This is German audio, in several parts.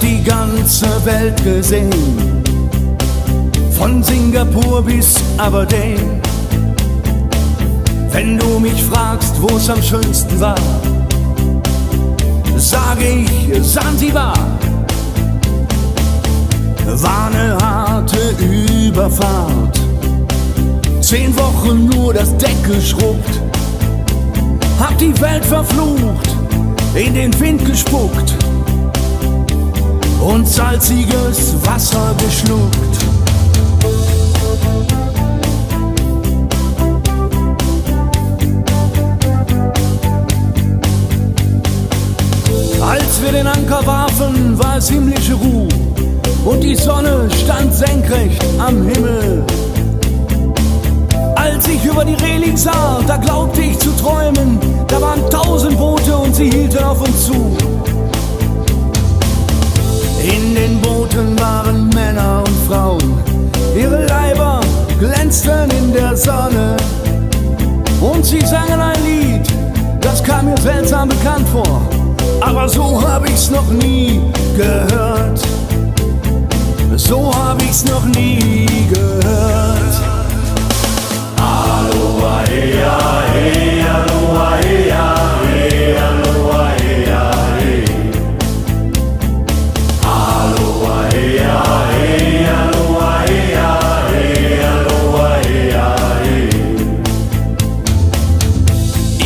die ganze Welt gesehen, von Singapur bis Aberdeen. Wenn du mich fragst, wo's am schönsten war, sage ich Sansibar. War ne harte Überfahrt, 10 Wochen nur das Deck geschrubbt, hab die Welt verflucht, in den Wind gespuckt und salziges Wasser geschluckt. Als wir den Anker warfen, war es himmlische Ruhe und die Sonne stand senkrecht am Himmel. Als ich über die Reling sah, da glaubte ich zu träumen, da waren 1000 Boote und sie hielten auf uns zu. In den Booten waren Männer und Frauen, ihre Leiber glänzten in der Sonne und sie sangen ein Lied, das kam mir seltsam bekannt vor, aber so hab ich's noch nie gehört. So hab ich's noch nie gehört. Aloha, ea, ea, aloha, ea, ea, aloha, ea, ea. Aloha, ea, ea, aloha, ea, ea, aloha, ea, ea.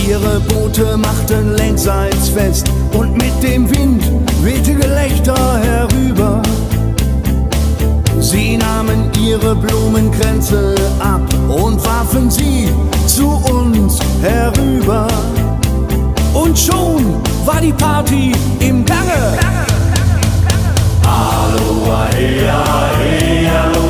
Ihre Boote machten längsseits fest und mit dem Wind wehte Gelächter herüber. Sie nahmen ihre Blumenkränze ab und warfen sie zu uns herüber. Und schon war die Party im Gange. Aloha, ea, ea, aloha.